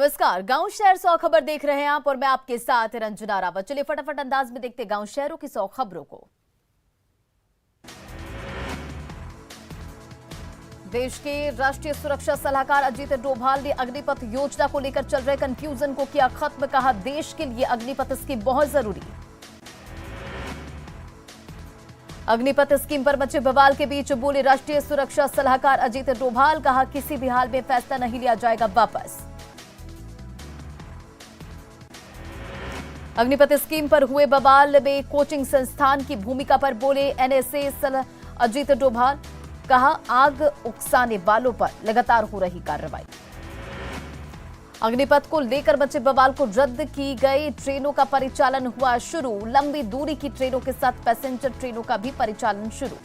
नमस्कार, गांव शहर 100 खबर देख रहे हैं आप और मैं आपके साथ रंजना रावत। चलिए फटाफट अंदाज में देखते गांव शहरों की 100 खबरों को। देश के राष्ट्रीय सुरक्षा सलाहकार अजीत डोभाल ने अग्निपथ योजना को लेकर चल रहे कंफ्यूजन को किया खत्म। कहा देश के लिए अग्निपथ स्कीम बहुत जरूरी। अग्निपथ स्कीम पर मचे बवाल के बीच बोले राष्ट्रीय सुरक्षा सलाहकार अजीत डोभाल। कहा किसी भी हाल में फैसला नहीं लिया जाएगा वापस। अग्निपथ स्कीम पर हुए बवाल में कोचिंग संस्थान की भूमिका पर बोले एनएसए अजीत डोभाल। कहा आग उकसाने वालों पर लगातार हो रही कार्रवाई। अग्निपथ को लेकर मचे बवाल को रद्द की गई ट्रेनों का परिचालन हुआ शुरू। लंबी दूरी की ट्रेनों के साथ पैसेंजर ट्रेनों का भी परिचालन शुरू।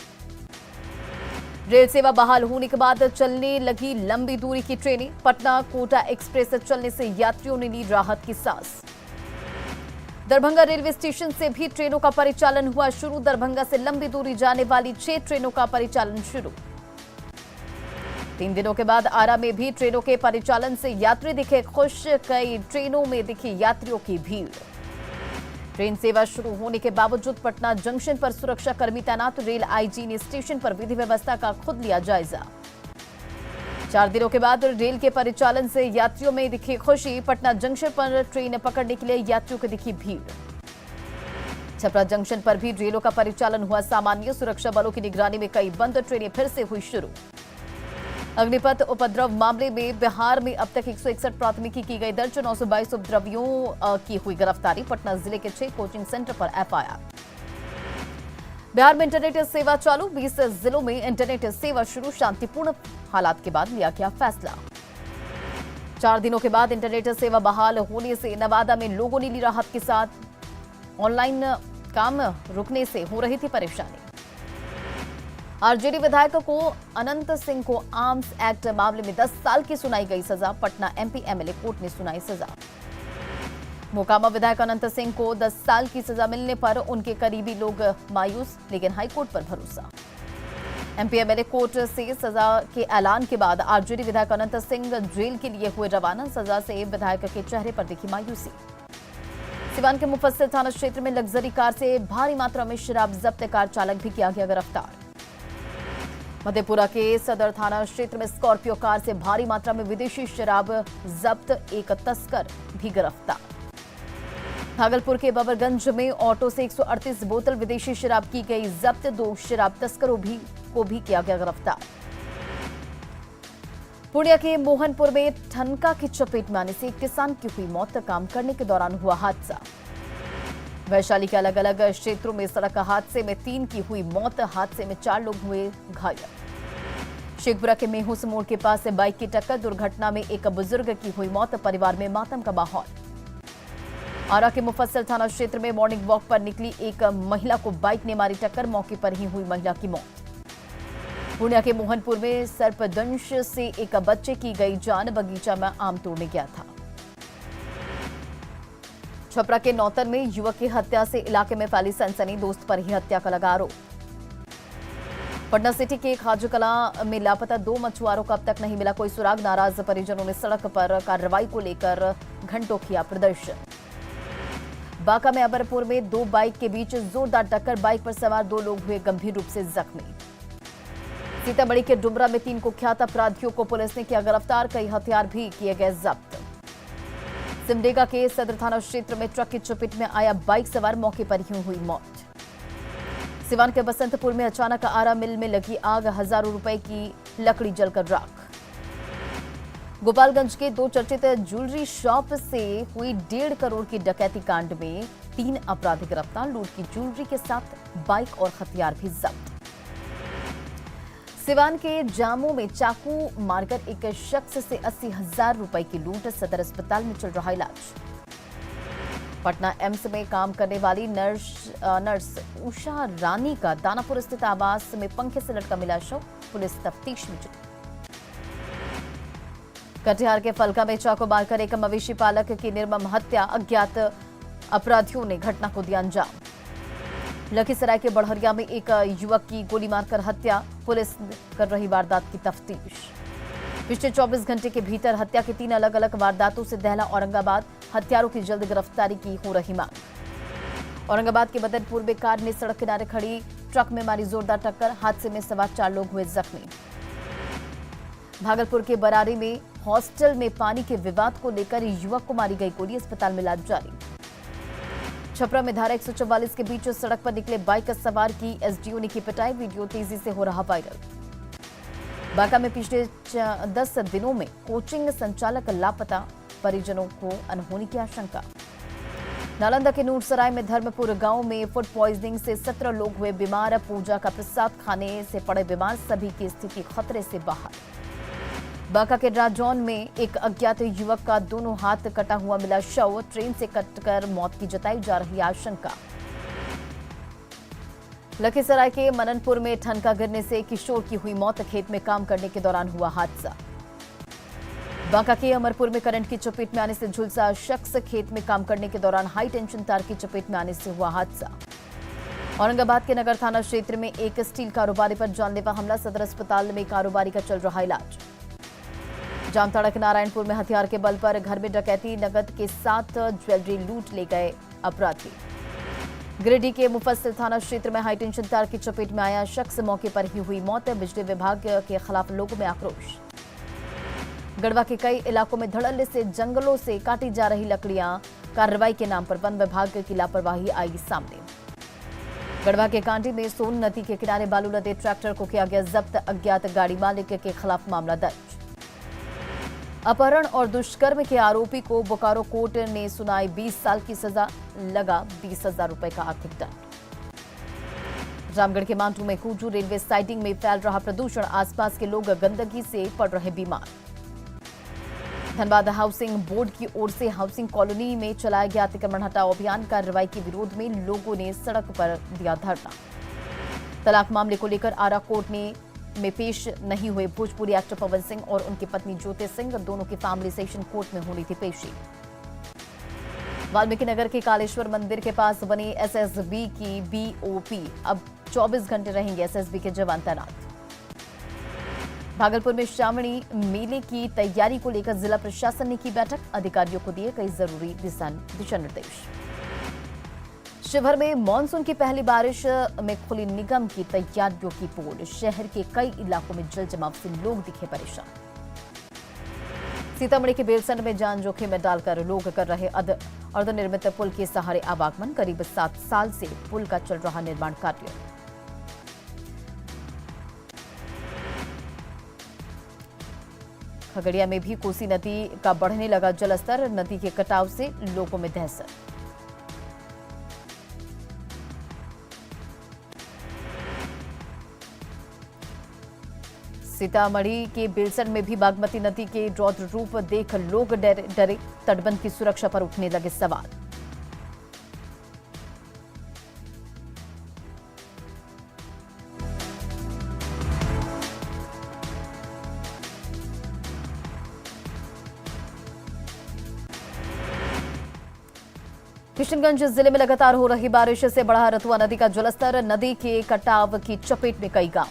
रेल सेवा बहाल होने के बाद चलने लगी लंबी दूरी की ट्रेनें। पटना कोटा एक्सप्रेस चलने से यात्रियों ने ली राहत की सांस। दरभंगा रेलवे स्टेशन से भी ट्रेनों का परिचालन हुआ शुरू। दरभंगा से लंबी दूरी जाने वाली 6 ट्रेनों का परिचालन शुरू। 3 दिनों के बाद आरा में भी ट्रेनों के परिचालन से यात्री दिखे खुश। कई ट्रेनों में दिखी यात्रियों की भीड़। ट्रेन सेवा शुरू होने के बावजूद पटना जंक्शन पर सुरक्षा कर्मी तैनात। रेल आईजी ने स्टेशन पर विधि व्यवस्था का खुद लिया जायजा। 4 दिनों के बाद रेल के परिचालन से यात्रियों में दिखी खुशी। पटना जंक्शन पर ट्रेन पकड़ने के लिए यात्रियों को दिखी भीड़। छपरा जंक्शन पर भी रेलों का परिचालन हुआ सामान्य। सुरक्षा बलों की निगरानी में कई बंद ट्रेनें फिर से हुई शुरू। अग्निपथ उपद्रव मामले में बिहार में अब तक 161 प्राथमिकी की गई दर्ज। 922 उपद्रवियों की हुई गिरफ्तारी। पटना जिले के 6 कोचिंग सेंटर पर एफआईआर। बिहार में इंटरनेट सेवा चालू। 20 जिलों में इंटरनेट सेवा शुरू। शांतिपूर्ण हालात के बाद लिया गया फैसला। 4 दिनों के बाद इंटरनेट सेवा बहाल होने से नवादा में लोगों ने ली राहत के साथ। ऑनलाइन काम रुकने से हो रही थी परेशानी। आरजेडी विधायक को अनंत सिंह को आर्म्स एक्ट मामले में 10 साल की सुनाई गई सजा। पटना एमपी एमएलए कोर्ट ने सुनाई सजा। मोकामा विधायक अनंत सिंह को 10 साल की सजा मिलने पर उनके करीबी लोग मायूस, लेकिन हाईकोर्ट पर भरोसा। एमपी एमएलए कोर्ट से सजा के ऐलान के बाद आरजेडी विधायक अनंत सिंह जेल के लिए हुए रवाना। सजा से विधायक के चेहरे पर दिखी मायूसी। सिवान के मुफस्सिल थाना क्षेत्र में लग्जरी कार से भारी मात्रा में शराब जब्त। कार चालक भी किया गया गिरफ्तार। मधेपुरा के सदर थाना क्षेत्र में स्कॉर्पियो कार से भारी मात्रा में विदेशी शराब जब्त। एक तस्कर भी गिरफ्तार। भागलपुर के बबरगंज में ऑटो से 138 बोतल विदेशी शराब की गई जब्त। 2 शराब तस्करों को भी किया गया गिरफ्तार। पूर्णिया के मोहनपुर में ठनका की चपेट में आने से एक किसान की हुई मौत। काम करने के दौरान हुआ हादसा। वैशाली के अलग अलग क्षेत्रों में सड़क हादसे में 3 की हुई मौत। हादसे में 4 लोग हुए घायल। शेखपुरा के मेहूस मोड़ के पास से बाइक की टक्कर। दुर्घटना में एक बुजुर्ग की हुई मौत। परिवार में मातम का माहौल। आरा के मुफस्सिल थाना क्षेत्र में मॉर्निंग वॉक पर निकली एक महिला को बाइक ने मारी टक्कर। मौके पर ही हुई महिला की मौत। पूर्णिया के मोहनपुर में सर्पदंश से एक बच्चे की गई जान। बगीचा में आम तोड़ने गया था। छपरा के नौतन में युवक की हत्या से इलाके में फैली सनसनी। दोस्त पर ही हत्या का लगा आरोप। पटना सिटी के खाजूकला में लापता 2 मछुआरों का अब तक नहीं मिला कोई सुराग। नाराज परिजनों ने सड़क पर कार्रवाई को लेकर घंटों किया प्रदर्शन। बांका में अबरपुर में 2 बाइक के बीच जोरदार टक्कर। बाइक पर सवार 2 लोग हुए गंभीर रूप से जख्मी। सीतामढ़ी के डुमरा में 3 कुख्यात अपराधियों को पुलिस ने किया गिरफ्तार। कई हथियार भी किए गए जब्त। सिमडेगा के सदर थाना क्षेत्र में ट्रक की चपेट में आया बाइक सवार। मौके पर ही हुई मौत। सिवान के बसंतपुर में अचानक आरा मिल में लगी आग। हजारों रुपए की लकड़ी जलकर राख। गोपालगंज के 2 चर्चित ज्वेलरी शॉप से हुई 1.5 करोड़ की डकैती कांड में 3 अपराधी गिरफ्तार। लूट की ज्वेलरी के साथ बाइक और हथियार भी जब्त। सिवान के जामो में चाकू मारकर एक शख्स से 80,000 रुपए की लूट। सदर अस्पताल में चल रहा इलाज। पटना एम्स में काम करने वाली नर्स उषा रानी का दानापुर स्थित आवास में पंखे से लटका मिला शव। पुलिस तफ्तीश में जुटी। कटिहार के फलका में चाकू मारकर एक मवेशी पालक की निर्मम हत्या। अज्ञात अपराधियों ने घटना को दिया अंजाम। लखीसराय के बड़हरिया में एक युवक की गोली मारकर हत्या। पुलिस कर रही वारदात की तफ्तीश। पिछले 24 घंटे के भीतर हत्या की 3 अलग अलग वारदातों से दहला औरंगाबाद, हत्यारों की जल्द गिरफ्तारी की हो रही मांग। औरंगाबाद के बदरपुर में कार ने सड़क किनारे खड़ी ट्रक में मारी जोरदार टक्कर, हादसे में सवार 4 लोग हुए जख्मी। भागलपुर के बरारी में हॉस्टल में पानी के विवाद को लेकर युवक को मारी गई गोली, अस्पताल में इलाज जारी। छपरा में धारा 144 के बीच सड़क पर निकले बाइक सवार की एसडीओ ने की पिटाई, वीडियो तेजी से हो रहा वायरल। बांका में पिछले 10 दिनों में कोचिंग संचालक लापता, परिजनों को अनहोनी की आशंका। नालंदा के नूरसराय में धर्मपुर गांव में फूड पॉइजनिंग से 17 लोग हुए बीमार, पूजा का प्रसाद खाने से पड़े बीमार, सभी की स्थिति खतरे से बाहर। बांका के राजौन में एक अज्ञात युवक का दोनों हाथ कटा हुआ मिला शव, ट्रेन से कटकर मौत की जताई जा रही आशंका। लखीसराय के मननपुर में ठनका गिरने से किशोर की हुई मौत, खेत में काम करने के दौरान हुआ हादसा। बांका के अमरपुर में करंट की चपेट में आने से झुलसा शख्स, खेत में काम करने के दौरान हाई टेंशन तार की चपेट में आने से हुआ हादसा। औरंगाबाद के नगर थाना क्षेत्र में एक स्टील कारोबारी पर जानलेवा हमला, सदर अस्पताल में कारोबारी का चल रहा इलाज। जामताड़ा के नारायणपुर में हथियार के बल पर घर में डकैती, नकद के साथ ज्वेलरी लूट ले गए अपराधी। गिरिडीह के मुफस्सिल थाना क्षेत्र में हाईटेंशन तार की चपेट में आया शख्स, मौके पर ही हुई मौत, बिजली विभाग के खिलाफ लोगों में आक्रोश। गढ़वा के कई इलाकों में धड़ल्ले से जंगलों से काटी जा रही लकड़ियां, कार्रवाई के नाम पर वन विभाग की लापरवाही आई सामने। गढ़वा के कांटी में सोन नदी के किनारे बालू लदे ट्रैक्टर को किया गया जब्त, अज्ञात गाड़ी मालिक के खिलाफ मामला दर्ज। अपहरण और दुष्कर्म के आरोपी को बोकारो कोर्ट ने सुनाई 20 साल की सजा, लगा 20,000 रुपए का आर्थिक दंड। रामगढ़ के मांटू में कूजू रेलवे साइडिंग में फैल रहा प्रदूषण, आसपास के लोग गंदगी से पड़ रहे बीमार। धनबाद हाउसिंग बोर्ड की ओर से हाउसिंग कॉलोनी में चलाया गया अतिक्रमण हटाओ अभियान, कार्रवाई के विरोध में लोगों ने सड़क पर दिया धरना। तलाक मामले को लेकर आरा कोर्ट में पेश नहीं हुए भोजपुरी एक्टर पवन सिंह और उनकी पत्नी ज्योति सिंह, दोनों की फैमिली सेशन कोर्ट में होनी थी पेशी। वाल्मीकि नगर के कालेश्वर मंदिर के पास बनी एसएसबी की बीओपी, अब 24 घंटे रहेंगे एसएसबी के जवान तैनात। भागलपुर में श्रावणी मेले की तैयारी को लेकर जिला प्रशासन ने की बैठक, अधिकारियों को दिए कई जरूरी दिशा निर्देश। शिवहर में मानसून की पहली बारिश में खुली निगम की तैयारियों की पोल, शहर के कई इलाकों में जल जमाव से लोग दिखे परेशान। सीतामढ़ी के बेलसंड में जान जोखिम में डालकर लोग कर रहे अर्धनिर्मित पुल के सहारे आवागमन, करीब 7 साल से पुल का चल रहा निर्माण कार्य। खगड़िया में भी कोसी नदी का बढ़ने लगा जलस्तर, नदी के कटाव से लोगों में दहशत। सीतामढ़ी के बेलसंड में भी बागमती नदी के रौद्र रूप देख लोग डरे, तटबंध की सुरक्षा पर उठने लगे सवाल। किशनगंज जिले में लगातार हो रही बारिश से बढ़ा रतुआ नदी का जलस्तर, नदी के कटाव की चपेट में कई गांव।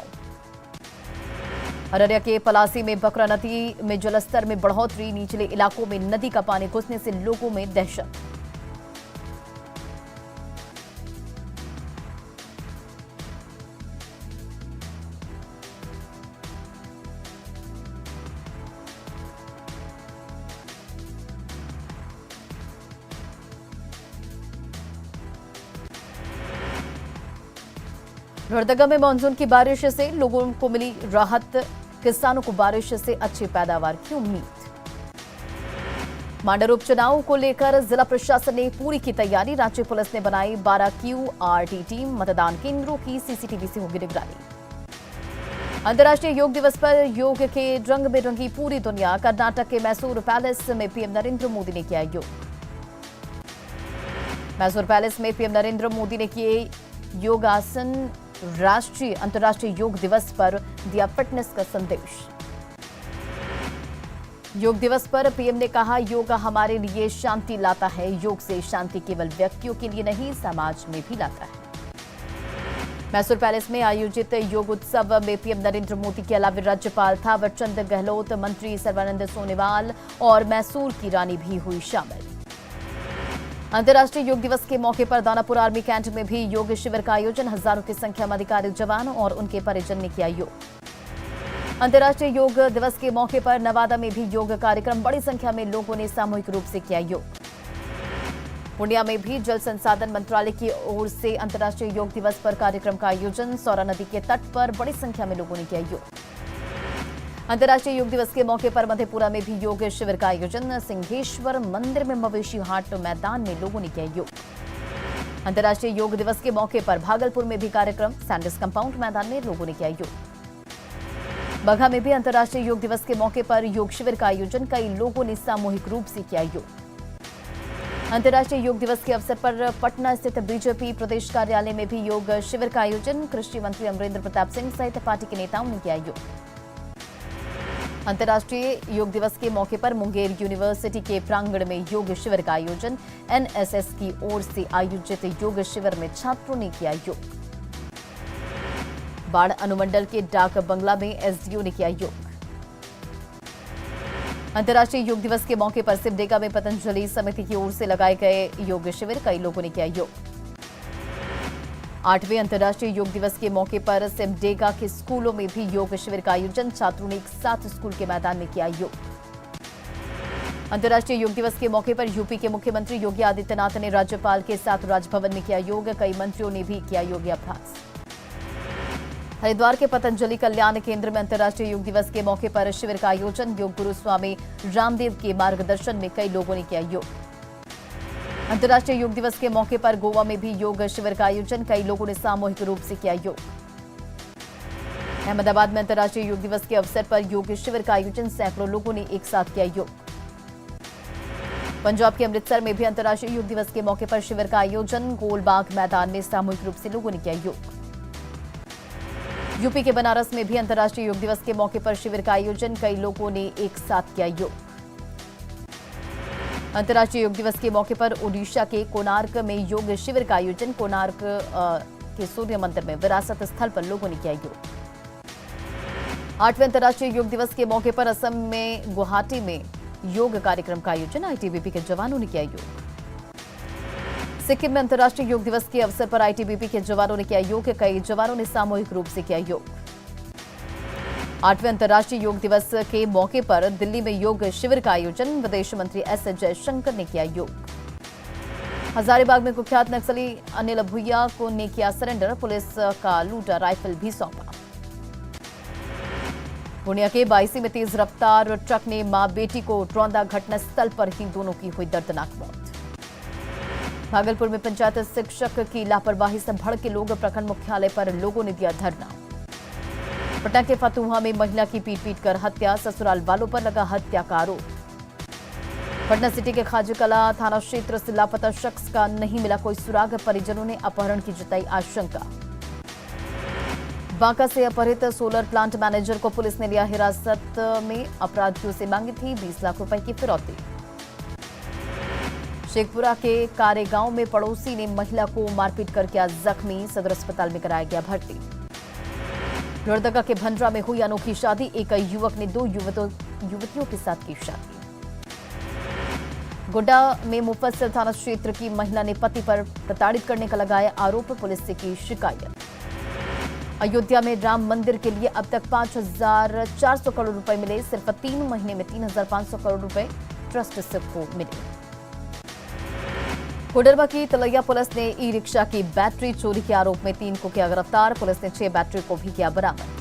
अररिया के पलासी में बकरा नदी में जलस्तर में बढ़ोतरी, निचले इलाकों में नदी का पानी घुसने से लोगों में दहशत। लोहरदगा में मानसून की बारिश से लोगों को मिली राहत, किसानों को बारिश से अच्छी पैदावार की उम्मीद। मांडर उपचुनाव को लेकर जिला प्रशासन ने पूरी की तैयारी, रांची पुलिस ने बनाई 12 QRT टीम, मतदान केंद्रों की सीसीटीवी से होगी निगरानी। अंतर्राष्ट्रीय योग दिवस पर योग के रंग में रंगी पूरी दुनिया, कर्नाटक के मैसूर पैलेस में पीएम नरेंद्र मोदी ने किया योग। मैसूर पैलेस में पीएम नरेंद्र मोदी ने किए योगासन, अंतर्राष्ट्रीय योग दिवस पर दिया फिटनेस का संदेश। योग दिवस पर पीएम ने कहा, योग हमारे लिए शांति लाता है, योग से शांति केवल व्यक्तियों के लिए नहीं समाज में भी लाता है। मैसूर पैलेस में आयोजित योग उत्सव में पीएम नरेंद्र मोदी के अलावा राज्यपाल थावर चंद गहलोत, मंत्री सर्बानंद सोनोवाल और मैसूर की रानी भी हुई शामिल। अंतर्राष्ट्रीय योग दिवस के मौके पर दानापुर आर्मी कैंट में भी योग शिविर का आयोजन। हजारों की संख्या में अधिकारी, जवान और उनके परिजन ने किया योग। अंतर्राष्ट्रीय योग दिवस के मौके पर नवादा में भी योग कार्यक्रम, बड़ी संख्या में लोगों ने सामूहिक रूप से किया योग। पूर्णिया में भी जल संसाधन मंत्रालय की ओर से अंतर्राष्ट्रीय योग दिवस पर कार्यक्रम का आयोजन। सौरा नदी के तट पर बड़ी संख्या में लोगों ने किया योग। अंतर्राष्ट्रीय योग दिवस के मौके पर मधेपुरा में भी योग शिविर का आयोजन। सिंहेश्वर मंदिर में मवेशी हाट मैदान में लोगों ने किया योग। अंतर्राष्ट्रीय योग दिवस के मौके पर भागलपुर में भी कार्यक्रम। सैंडिस कंपाउंड मैदान में लोगों ने किया योग। बगहा में भी अंतर्राष्ट्रीय योग दिवस के मौके पर योग शिविर का आयोजन। कई लोगों ने सामूहिक रूप से किया योग। अंतर्राष्ट्रीय योग दिवस के अवसर पर पटना स्थित बीजेपी प्रदेश कार्यालय में भी योग शिविर का आयोजन। कृषि मंत्री अमरेंद्र प्रताप सिंह सहित पार्टी के नेताओं ने किया योग। अंतर्राष्ट्रीय योग दिवस के मौके पर मुंगेर यूनिवर्सिटी के प्रांगण में योग शिविर का आयोजन। एनएसएस की ओर से आयोजित योग शिविर में छात्रों ने किया योग। बाढ़ अनुमंडल के डाक बंगला में एसडीओ ने किया योग। अंतर्राष्ट्रीय योग दिवस के मौके पर सिमडेगा में पतंजलि समिति की ओर से लगाए गए योग शिविर, कई लोगों ने किया योग। 8वें अंतर्राष्ट्रीय योग दिवस के मौके पर सिमडेगा के स्कूलों में भी योग शिविर का आयोजन। छात्रों ने एक साथ स्कूल के मैदान में किया योग। अंतर्राष्ट्रीय योग दिवस के मौके पर यूपी के मुख्यमंत्री योगी आदित्यनाथ ने राज्यपाल के साथ राजभवन में किया योग। कई मंत्रियों ने भी किया योगाभ्यास। हरिद्वार के पतंजलि कल्याण केंद्र में अंतर्राष्ट्रीय योग दिवस के मौके पर शिविर का आयोजन। योग गुरु स्वामी रामदेव के मार्गदर्शन में कई लोगों ने किया योग। अंतर्राष्ट्रीय योग दिवस के मौके पर गोवा में भी योग शिविर का आयोजन। कई लोगों ने सामूहिक रूप से किया योग। अहमदाबाद में अंतर्राष्ट्रीय योग दिवस के अवसर पर योग शिविर का आयोजन। सैकड़ों लोगों ने एक साथ किया योग। पंजाब के अमृतसर में भी अंतर्राष्ट्रीय योग दिवस के मौके पर शिविर का आयोजन। गोलबाग मैदान में सामूहिक रूप से लोगों ने किया योग। यूपी के बनारस में भी अंतर्राष्ट्रीय योग दिवस के मौके पर शिविर का आयोजन। कई लोगों ने एक साथ किया योग। अंतर्राष्ट्रीय योग दिवस के मौके पर ओडिशा के कोणार्क में योग शिविर का आयोजन। कोणार्क के सूर्य मंदिर में विरासत स्थल पर लोगों ने किया योग। 8वें अंतर्राष्ट्रीय योग दिवस के मौके पर असम में गुवाहाटी में योग कार्यक्रम का आयोजन। आईटीबीपी के जवानों ने किया योग। सिक्किम में अंतर्राष्ट्रीय योग दिवस के अवसर पर आईटीबीपी के जवानों ने किया योग। कई जवानों ने सामूहिक रूप से किया योग। 8वें अंतर्राष्ट्रीय योग दिवस के मौके पर दिल्ली में योग शिविर का आयोजन। विदेश मंत्री एस जयशंकर ने किया योग। हजारीबाग में कुख्यात नक्सली अनिल भुइया को ने किया सरेंडर। पुलिस का लूटा राइफल भी सौंपा। पूर्णिया के बायसी में तेज रफ्तार ट्रक ने मां बेटी को रौंदा। घटनास्थल पर ही दोनों की हुई दर्दनाक मौत। भागलपुर में पंचायत शिक्षक की लापरवाही से भड़के लोग। प्रखंड मुख्यालय पर लोगों ने दिया धरना। पटना के फतुहा में महिला की पीट कर हत्या। ससुराल वालों पर लगा हत्या का आरोप। पटना सिटी के खाजूकला थाना क्षेत्र से लापता शख्स का नहीं मिला कोई सुराग। परिजनों ने अपहरण की जताई आशंका। बांका से अपहरित सोलर प्लांट मैनेजर को पुलिस ने लिया हिरासत में। अपराधियों से मांगी थी 20 लाख रुपए की फिरौती। शेखपुरा के कारेगांव में पड़ोसी ने महिला को मारपीट कर किया जख्मी। सदर अस्पताल में कराया गया भर्ती। लोहरदगा के भंडरा में हुई अनोखी शादी। एक युवक ने 2 युवतियों के साथ की शादी। गोड्डा में मुफस्सिल थाना क्षेत्र की महिला ने पति पर प्रताड़ित करने का लगाया आरोप। पुलिस से की शिकायत। अयोध्या में राम मंदिर के लिए अब तक 5,400 करोड़ रुपए मिले। सिर्फ 3 महीने में 3,500 करोड़ रुपए ट्रस्ट को मिले। कोडरबा की तलैया पुलिस ने ई रिक्शा की बैटरी चोरी के आरोप में 3 को किया गिरफ्तार। पुलिस ने 6 बैटरी को भी किया बरामद।